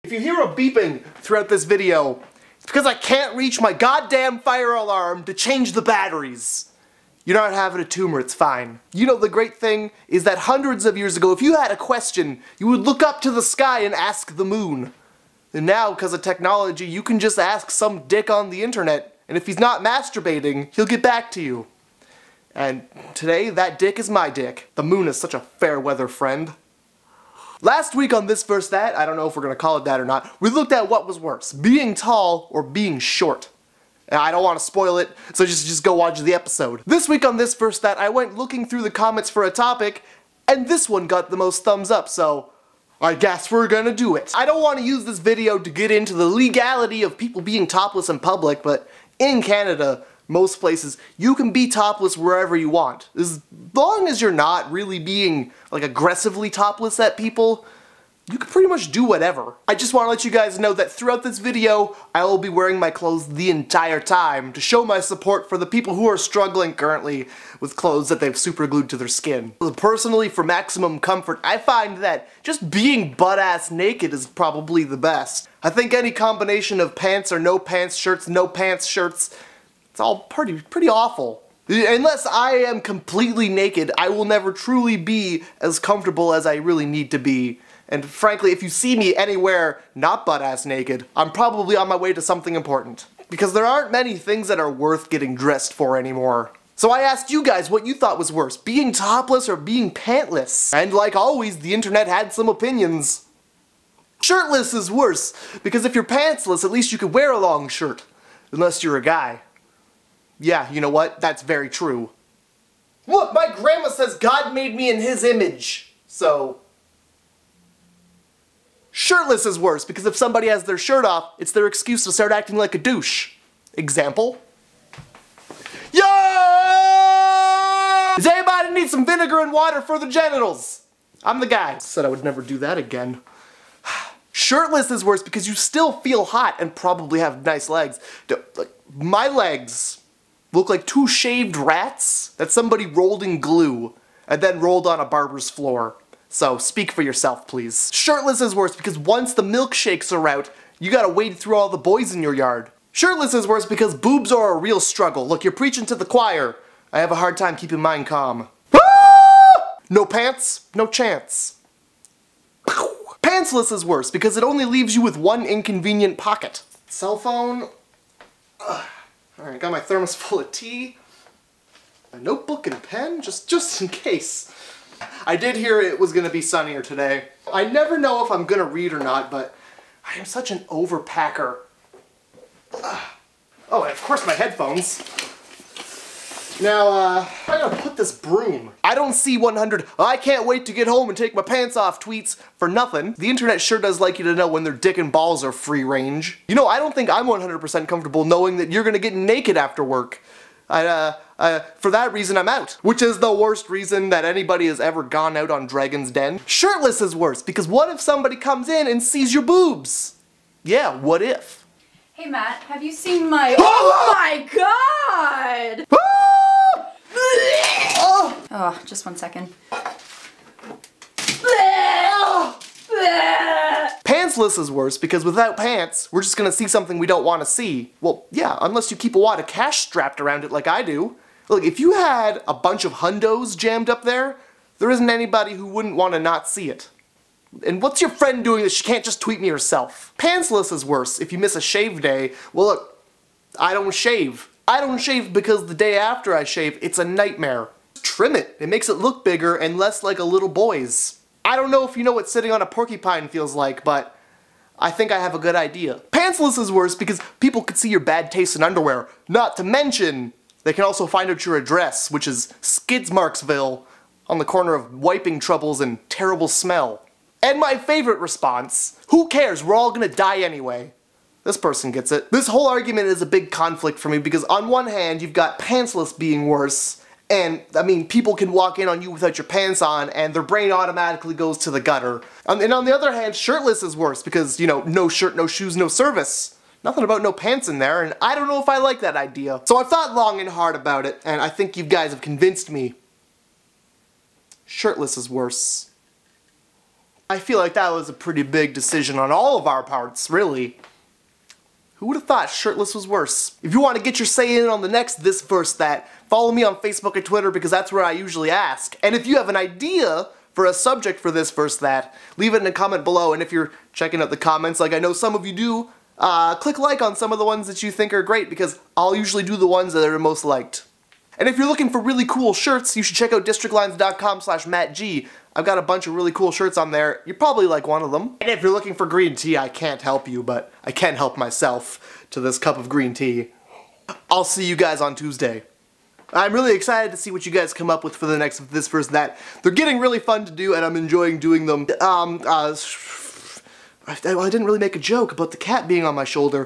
If you hear a beeping throughout this video, it's because I can't reach my goddamn fire alarm to change the batteries. You're not having a tumor, it's fine. You know, the great thing is that hundreds of years ago, if you had a question, you would look up to the sky and ask the moon. And now, because of technology, you can just ask some dick on the internet, and if he's not masturbating, he'll get back to you. And today, that dick is my dick. The moon is such a fair weather friend. Last week on This Verse That, I don't know if we're gonna call it that or not, we looked at what was worse, being tall or being short. And I don't want to spoil it, so just go watch the episode. This week on This Verse That, I went looking through the comments for a topic, and this one got the most thumbs up, so I guess we're gonna do it. I don't want to use this video to get into the legality of people being topless in public, but in Canada, most places, you can be topless wherever you want. As long as you're not really being, like, aggressively topless at people, you can pretty much do whatever. I just want to let you guys know that throughout this video, I will be wearing my clothes the entire time to show my support for the people who are struggling currently with clothes that they've superglued to their skin. Personally, for maximum comfort, I find that just being butt-ass naked is probably the best. I think any combination of pants or no pants shirts, no pants shirts, it's all pretty awful. Unless I am completely naked, I will never truly be as comfortable as I really need to be. And frankly, if you see me anywhere not butt-ass naked, I'm probably on my way to something important. Because there aren't many things that are worth getting dressed for anymore. So I asked you guys what you thought was worse, being topless or being pantless. And like always, the internet had some opinions. Shirtless is worse, because if you're pantsless, at least you could wear a long shirt. Unless you're a guy. Yeah, you know what? That's very true. Look, my grandma says God made me in his image. So shirtless is worse, because if somebody has their shirt off, it's their excuse to start acting like a douche. Example? Yo! Does anybody need some vinegar and water for the genitals? I'm the guy. Said I would never do that again. Shirtless is worse because you still feel hot and probably have nice legs. My legs look like two shaved rats that somebody rolled in glue and then rolled on a barber's floor. So, speak for yourself, please. Shirtless is worse because once the milkshakes are out, you gotta wade through all the boys in your yard. Shirtless is worse because boobs are a real struggle. Look, you're preaching to the choir. I have a hard time keeping mine calm. No pants, no chance. Pantsless is worse because it only leaves you with one inconvenient pocket. Cell phone. Alright, got my thermos full of tea. A notebook and a pen, just in case. I did hear it was gonna be sunnier today. I never know if I'm gonna read or not, but I am such an overpacker. Oh, and of course my headphones. Now, I gotta put this broom. I don't see 100, I can't wait to get home and take my pants off tweets for nothing. The internet sure does like you to know when their dick and balls are free range. You know, I don't think I'm 100% comfortable knowing that you're gonna get naked after work. For that reason, I'm out. Which is the worst reason that anybody has ever gone out on Dragon's Den. Shirtless is worse, because what if somebody comes in and sees your boobs? Yeah, what if? Hey Matt, have you seen my— Oh my god! Oh, just 1 second. Pantsless is worse because without pants, we're just gonna see something we don't want to see. Well, yeah, unless you keep a wad of cash strapped around it like I do. Look, if you had a bunch of hundos jammed up there, there isn't anybody who wouldn't want to not see it. And what's your friend doing that she can't just tweet me herself? Pantsless is worse if you miss a shave day. Well, look, I don't shave. I don't shave because the day after I shave, it's a nightmare. Trim it. It makes it look bigger and less like a little boy's. I don't know if you know what sitting on a porcupine feels like, but I think I have a good idea. Pantsless is worse because people could see your bad taste in underwear. Not to mention, they can also find out your address, which is Skidsmarksville, on the corner of wiping troubles and terrible smell. And my favorite response, who cares, we're all gonna die anyway. This person gets it. This whole argument is a big conflict for me because on one hand, you've got pantsless being worse, and, I mean, people can walk in on you without your pants on, and their brain automatically goes to the gutter. And on the other hand, shirtless is worse because, you know, no shirt, no shoes, no service. Nothing about no pants in there, and I don't know if I like that idea. So I've thought long and hard about it, and I think you guys have convinced me. Shirtless is worse. I feel like that was a pretty big decision on all of our parts, really. Who would have thought Shirtless was worse? If you want to get your say in on the next This Verse That, follow me on Facebook and Twitter because that's where I usually ask. And if you have an idea for a subject for This Verse That, leave it in a comment below. And if you're checking out the comments, like I know some of you do, click like on some of the ones that you think are great because I'll usually do the ones that are most liked. And if you're looking for really cool shirts, you should check out districtlines.com/MattG. I've got a bunch of really cool shirts on there. You probably like one of them. And if you're looking for green tea, I can't help you, but I can help myself to this cup of green tea. I'll see you guys on Tuesday. I'm really excited to see what you guys come up with for the next This Verse That. They're getting really fun to do, and I'm enjoying doing them. I didn't really make a joke about the cat being on my shoulder.